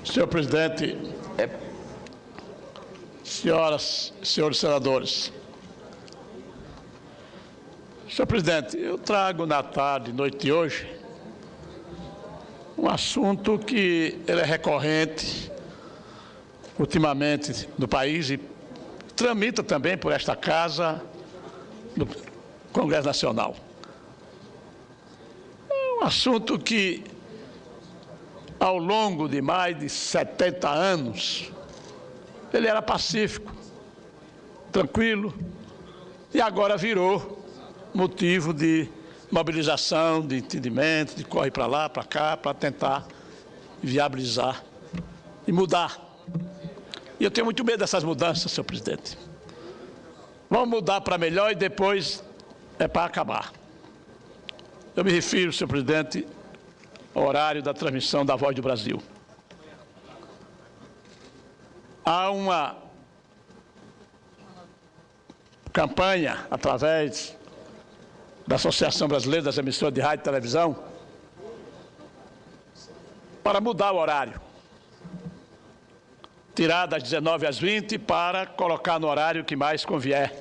Senhor presidente, senhoras e senhores senadores. Senhor presidente, eu trago na tarde e noite de hoje um assunto que ele é recorrente ultimamente no país e tramita também por esta casa do Congresso Nacional. É um assunto que, ao longo de mais de 70 anos, ele era pacífico, tranquilo, e agora virou motivo de mobilização, de entendimento, de corre para lá, para cá, para tentar viabilizar e mudar. E eu tenho muito medo dessas mudanças, senhor presidente. Vamos mudar para melhor e depois é para acabar. Eu me refiro, senhor presidente, ao horário da transmissão da Voz do Brasil. Há uma campanha através da Associação Brasileira das Emissoras de Rádio e Televisão para mudar o horário. Tirar das 19 às 20 para colocar no horário que mais convier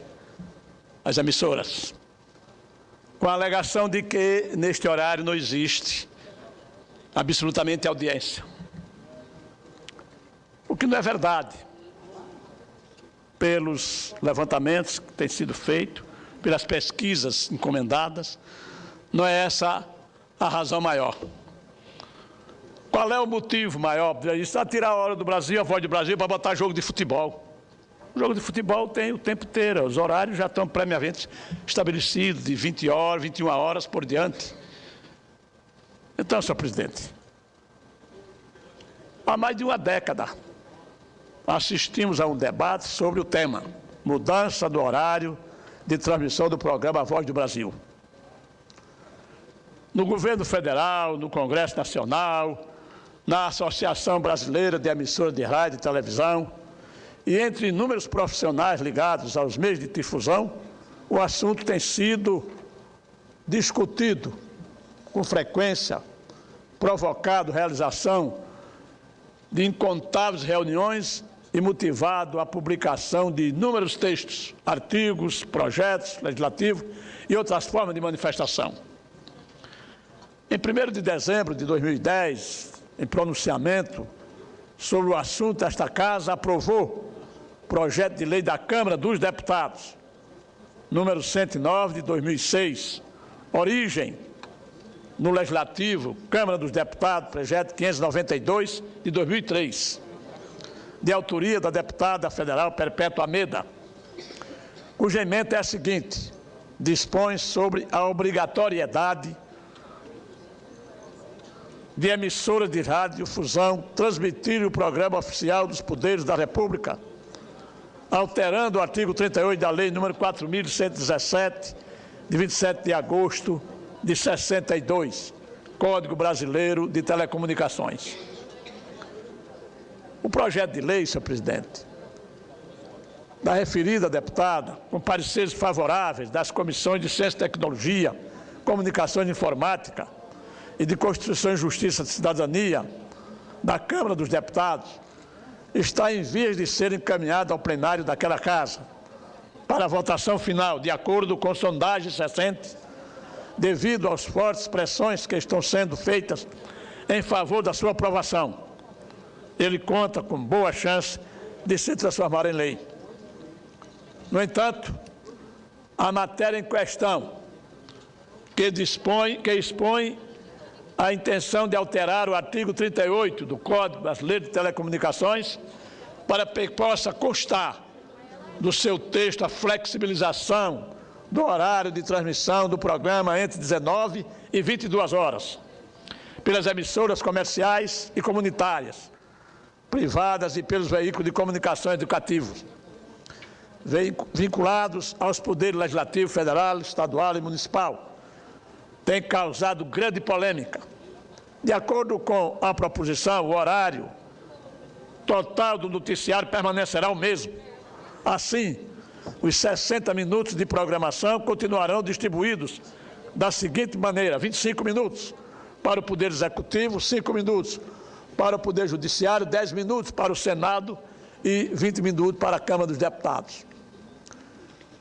às emissoras. Com a alegação de que neste horário não existe absolutamente audiência. O que não é verdade. Pelos levantamentos que têm sido feitos, pelas pesquisas encomendadas, não é essa a razão maior. Qual é o motivo maior? Isso é tirar a hora do Brasil, a Voz do Brasil, para botar jogo de futebol. O jogo de futebol tem o tempo inteiro, os horários já estão previamente estabelecidos, de 20 horas, 21 horas por diante. Então, senhor presidente, há mais de uma década assistimos a um debate sobre o tema mudança do horário de transmissão do programa A Voz do Brasil. No governo federal, no Congresso Nacional, na Associação Brasileira de Emissoras de Rádio e Televisão, e entre inúmeros profissionais ligados aos meios de difusão, o assunto tem sido discutido com frequência, provocado realização de incontáveis reuniões e motivado a publicação de inúmeros textos, artigos, projetos legislativos e outras formas de manifestação. Em 1º de dezembro de 2010, em pronunciamento sobre o assunto, esta Casa aprovou projeto de lei da Câmara dos Deputados, número 109 de 2006, origem no Legislativo, Câmara dos Deputados, projeto 592 de 2003, de autoria da deputada federal Perpétua Ameda, cuja emenda é a seguinte: dispõe sobre a obrigatoriedade de emissoras de radiodifusão transmitir o programa oficial dos poderes da República, alterando o artigo 38 da Lei nº 4.117, de 27 de agosto de 62, Código Brasileiro de Telecomunicações. O projeto de lei, senhor presidente, da referida deputada, com pareceres favoráveis das comissões de Ciência e Tecnologia, Comunicações e Informática e de Constituição e Justiça e Cidadania da Câmara dos Deputados, está em vias de ser encaminhado ao plenário daquela Casa para a votação final, de acordo com sondagens recentes, devido às fortes pressões que estão sendo feitas em favor da sua aprovação. Ele conta com boa chance de se transformar em lei. No entanto, a matéria em questão, que expõe a intenção de alterar o artigo 38 do Código Brasileiro de Telecomunicações para que possa constar do seu texto a flexibilização do horário de transmissão do programa entre 19 e 22 horas, pelas emissoras comerciais e comunitárias, privadas e pelos veículos de comunicação educativos, vinculados aos poderes legislativo, federal, estadual e municipal, tem causado grande polêmica. De acordo com a proposição, o horário total do noticiário permanecerá o mesmo. Assim, os 60 minutos de programação continuarão distribuídos da seguinte maneira: 25 minutos para o Poder Executivo, 5 minutos para o Poder Judiciário, 10 minutos para o Senado e 20 minutos para a Câmara dos Deputados.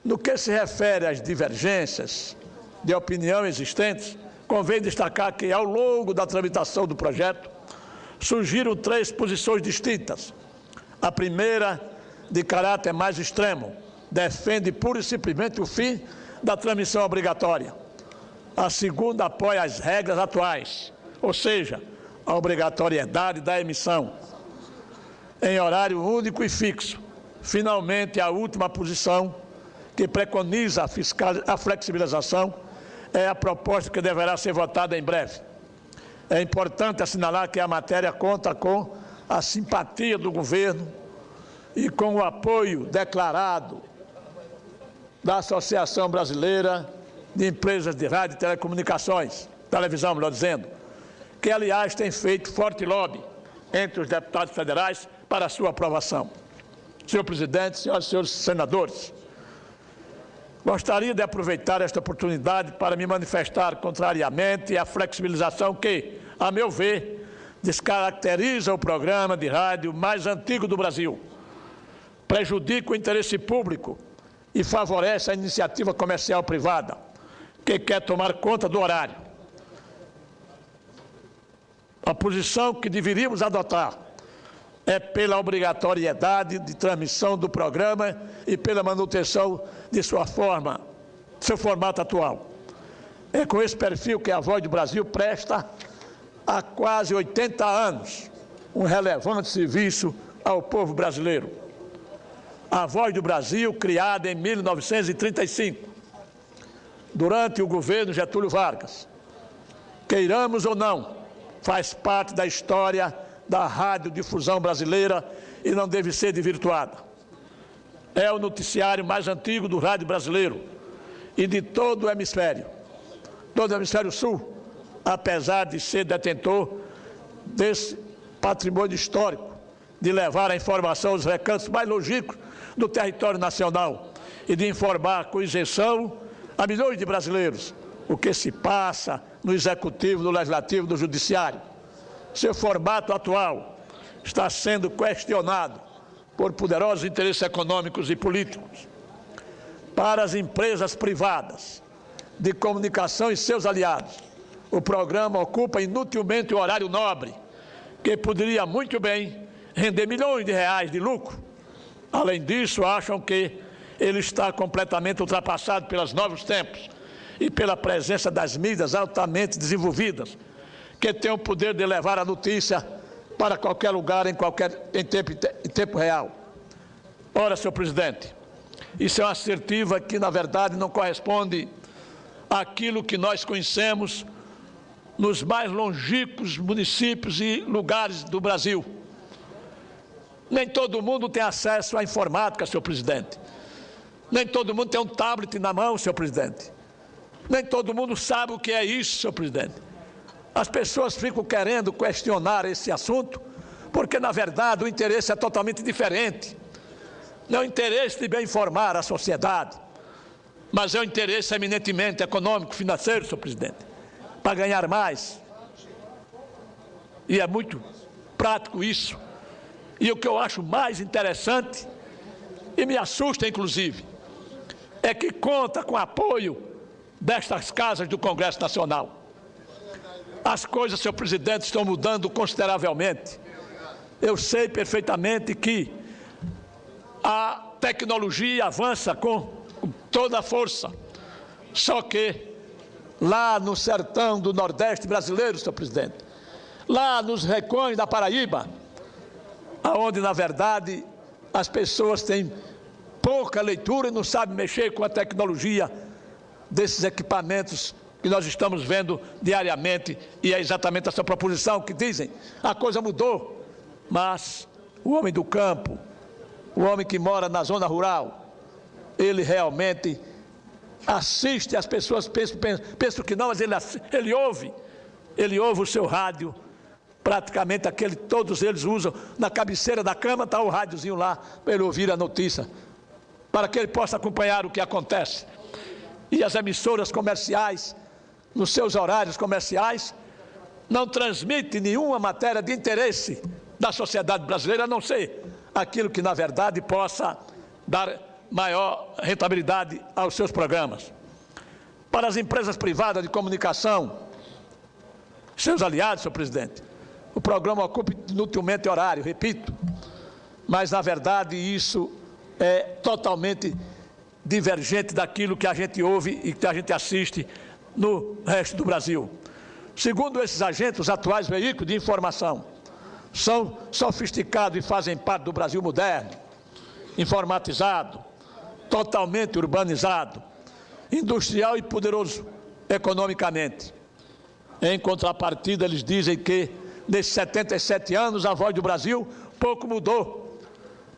No que se refere às divergências de opinião existentes, convém destacar que, ao longo da tramitação do projeto, surgiram 3 posições distintas. A primeira, de caráter mais extremo, defende pura e simplesmente o fim da transmissão obrigatória. A segunda apoia as regras atuais, ou seja, a obrigatoriedade da emissão em horário único e fixo. Finalmente, a última posição, que preconiza a flexibilização, é a proposta que deverá ser votada em breve. É importante assinalar que a matéria conta com a simpatia do governo e com o apoio declarado da Associação Brasileira de Empresas de Rádio e Telecomunicações, televisão, melhor dizendo, que, aliás, tem feito forte lobby entre os deputados federais para a sua aprovação. Senhor presidente, senhoras e senhores senadores, gostaria de aproveitar esta oportunidade para me manifestar contrariamente à flexibilização que, a meu ver, descaracteriza o programa de rádio mais antigo do Brasil, prejudica o interesse público e favorece a iniciativa comercial privada, que quer tomar conta do horário. A posição que deveríamos adotar é pela obrigatoriedade de transmissão do programa e pela manutenção de seu formato atual. É com esse perfil que a Voz do Brasil presta há quase 80 anos um relevante serviço ao povo brasileiro. A Voz do Brasil, criada em 1935, durante o governo Getúlio Vargas, queiramos ou não, faz parte da história da radiodifusão brasileira e não deve ser desvirtuada. É o noticiário mais antigo do rádio brasileiro e de todo o hemisfério sul, apesar de ser detentor desse patrimônio histórico, de levar a informação aos recantos mais longínquos do território nacional e de informar com isenção a milhões de brasileiros o que se passa no Executivo, no Legislativo, no Judiciário. Seu formato atual está sendo questionado por poderosos interesses econômicos e políticos. Para as empresas privadas de comunicação e seus aliados, o programa ocupa inutilmente o horário nobre, que poderia muito bem render milhões de reais de lucro. Além disso, acham que ele está completamente ultrapassado pelos novos tempos e pela presença das mídias altamente desenvolvidas, que têm o poder de levar a notícia para qualquer lugar, em tempo real. Ora, senhor presidente, isso é uma assertiva que, na verdade, não corresponde àquilo que nós conhecemos nos mais longínquos municípios e lugares do Brasil. Nem todo mundo tem acesso à informática, senhor presidente. Nem todo mundo tem um tablet na mão, senhor presidente. Nem todo mundo sabe o que é isso, senhor presidente. As pessoas ficam querendo questionar esse assunto, porque, na verdade, o interesse é totalmente diferente. Não é o interesse de bem informar a sociedade, mas é o interesse eminentemente econômico, financeiro, senhor presidente, para ganhar mais. E é muito prático isso. E o que eu acho mais interessante, e me assusta, inclusive, é que conta com o apoio destas casas do Congresso Nacional. As coisas, senhor presidente, estão mudando consideravelmente. Eu sei perfeitamente que a tecnologia avança com toda a força. Só que lá no sertão do Nordeste brasileiro, senhor presidente, lá nos recôncavos da Paraíba, onde, na verdade, as pessoas têm pouca leitura e não sabem mexer com a tecnologia desses equipamentos que nós estamos vendo diariamente, e é exatamente essa proposição que dizem, a coisa mudou, mas o homem do campo, o homem que mora na zona rural, ele realmente assiste, as pessoas pensam que não, mas ele ouve o seu rádio, praticamente aquele que todos eles usam, na cabeceira da cama está o rádiozinho lá, para ele ouvir a notícia, para que ele possa acompanhar o que acontece. E as emissoras comerciais, nos seus horários comerciais, não transmite nenhuma matéria de interesse da sociedade brasileira, a não ser aquilo que, na verdade, possa dar maior rentabilidade aos seus programas. Para as empresas privadas de comunicação, seus aliados, senhor presidente, o programa ocupa inutilmente horário, repito, mas, na verdade, isso é totalmente divergente daquilo que a gente ouve e que a gente assiste no resto do Brasil. Segundo esses agentes, os atuais veículos de informação são sofisticados e fazem parte do Brasil moderno, informatizado, totalmente urbanizado, industrial e poderoso economicamente. Em contrapartida, eles dizem que, nesses 77 anos, a voz do Brasil pouco mudou.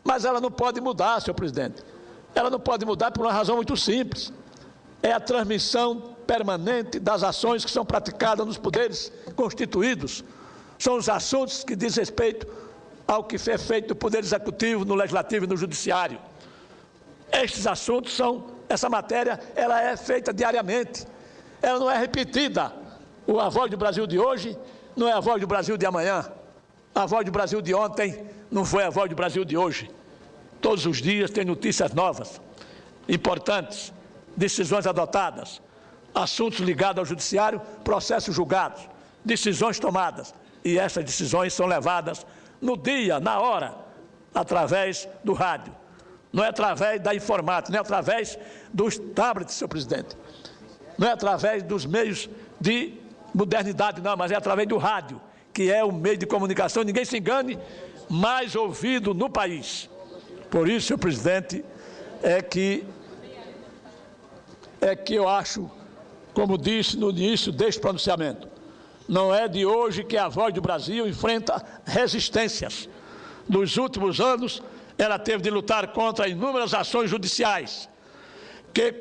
Mas ela não pode mudar, senhor presidente. Ela não pode mudar por uma razão muito simples. É a transmissão permanente das ações que são praticadas nos poderes constituídos. São os assuntos que diz respeito ao que é feito no Poder Executivo, no Legislativo e no Judiciário. Estes assuntos essa matéria, ela é feita diariamente. Ela não é repetida. A voz do Brasil de hoje não é a voz do Brasil de amanhã. A voz do Brasil de ontem não foi a voz do Brasil de hoje. Todos os dias tem notícias novas, importantes, decisões adotadas, assuntos ligados ao judiciário, processos julgados, decisões tomadas. E essas decisões são levadas no dia, na hora, através do rádio. Não é através da informática, não é através dos tablets, senhor presidente. Não é através dos meios de modernidade, não, mas é através do rádio, que é o meio de comunicação, ninguém se engane, mais ouvido no país. Por isso, senhor presidente, é que eu acho, como disse no início deste pronunciamento, não é de hoje que a voz do Brasil enfrenta resistências. Nos últimos anos, ela teve de lutar contra inúmeras ações judiciais que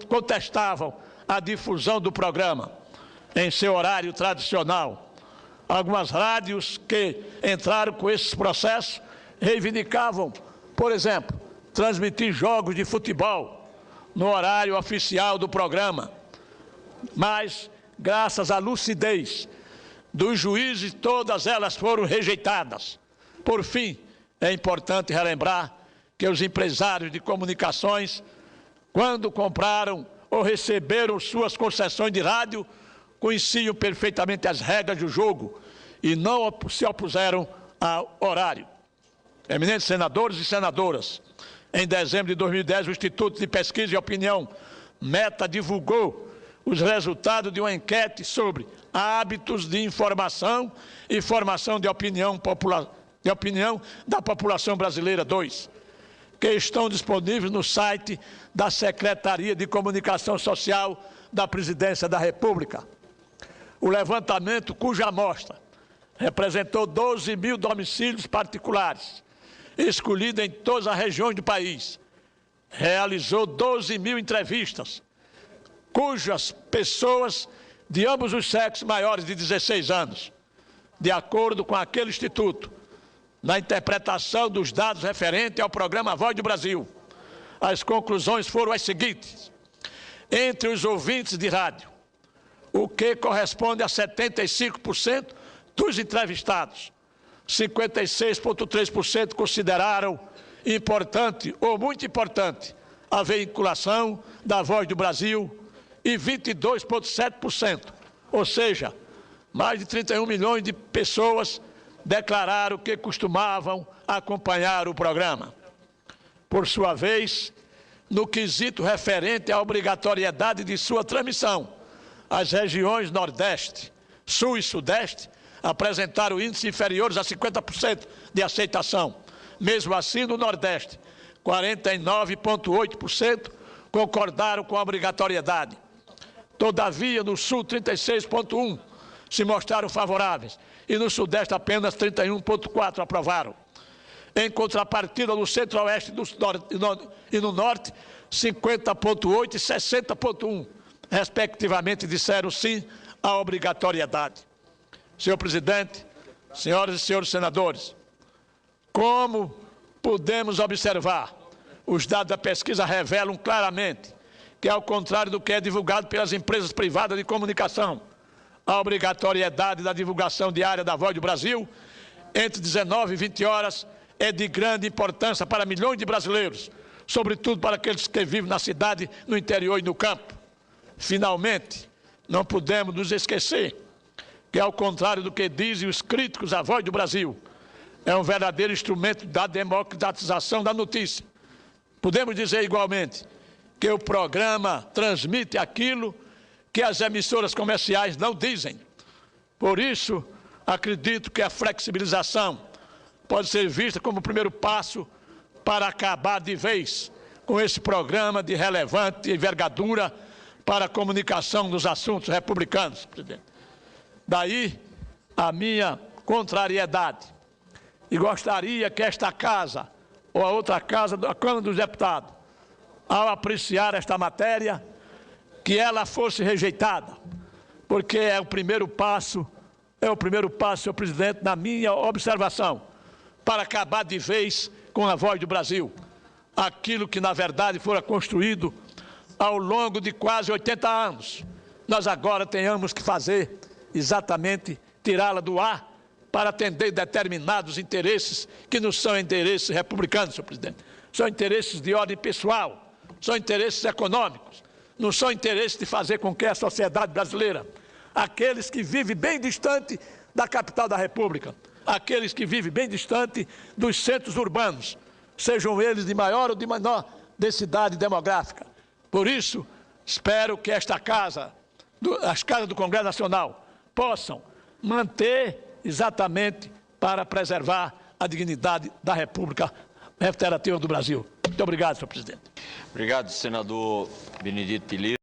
contestavam a difusão do programa em seu horário tradicional. Algumas rádios que entraram com esses processos reivindicavam, por exemplo, transmitir jogos de futebol no horário oficial do programa. Mas, graças à lucidez dos juízes, todas elas foram rejeitadas. Por fim, é importante relembrar que os empresários de comunicações, quando compraram ou receberam suas concessões de rádio, conheciam perfeitamente as regras do jogo e não se opuseram ao horário. Eminentes senadores e senadoras, em dezembro de 2010, o Instituto de Pesquisa e Opinião, Meta, divulgou os resultados de uma enquete sobre hábitos de informação e formação de opinião da população brasileira 2, que estão disponíveis no site da Secretaria de Comunicação Social da Presidência da República. O levantamento, cuja amostra representou 12 mil domicílios particulares, escolhidos em todas as regiões do país, realizou 12 mil entrevistas, cujas pessoas de ambos os sexos maiores de 16 anos, de acordo com aquele instituto, na interpretação dos dados referentes ao programa Voz do Brasil, as conclusões foram as seguintes: entre os ouvintes de rádio, o que corresponde a 75% dos entrevistados, 56,3% consideraram importante ou muito importante a veiculação da Voz do Brasil e 22,7%, ou seja, mais de 31 milhões de pessoas declararam que costumavam acompanhar o programa. Por sua vez, no quesito referente à obrigatoriedade de sua transmissão, as regiões Nordeste, Sul e Sudeste apresentaram índices inferiores a 50% de aceitação. Mesmo assim, no Nordeste, 49,8% concordaram com a obrigatoriedade. Todavia, no Sul, 36,1% se mostraram favoráveis e no Sudeste apenas 31,4% aprovaram. Em contrapartida, no Centro-Oeste e no Norte, 50,8% e 60,1%, respectivamente, disseram sim à obrigatoriedade. Senhor presidente, senhoras e senhores senadores, como podemos observar, os dados da pesquisa revelam claramente que, ao contrário do que é divulgado pelas empresas privadas de comunicação, a obrigatoriedade da divulgação diária da Voz do Brasil, entre 19 e 20 horas, é de grande importância para milhões de brasileiros, sobretudo para aqueles que vivem na cidade, no interior e no campo. Finalmente, não podemos nos esquecer que, ao contrário do que dizem os críticos, a Voz do Brasil é um verdadeiro instrumento da democratização da notícia. Podemos dizer igualmente que o programa transmite aquilo que as emissoras comerciais não dizem. Por isso, acredito que a flexibilização pode ser vista como o primeiro passo para acabar de vez com esse programa de relevante envergadura para a comunicação dos assuntos republicanos, presidente. Daí a minha contrariedade. E gostaria que esta casa, ou a outra casa da Câmara dos Deputados, ao apreciar esta matéria, que ela fosse rejeitada, porque é o primeiro passo, senhor presidente, na minha observação, para acabar de vez com a Voz do Brasil, aquilo que, na verdade, fora construído ao longo de quase 80 anos. Nós agora tenhamos que fazer exatamente tirá-la do ar para atender determinados interesses que não são interesses republicanos, senhor presidente. São interesses de ordem pessoal, são interesses econômicos, não são interesses de fazer com que a sociedade brasileira, aqueles que vivem bem distante da capital da República, aqueles que vivem bem distante dos centros urbanos, sejam eles de maior ou de menor densidade demográfica. Por isso, espero que esta casa, as casas do Congresso Nacional, possam manter exatamente para preservar a dignidade da República Federativa do Brasil. Muito obrigado, senhor presidente. Obrigado, senador Benedito Pilheiro.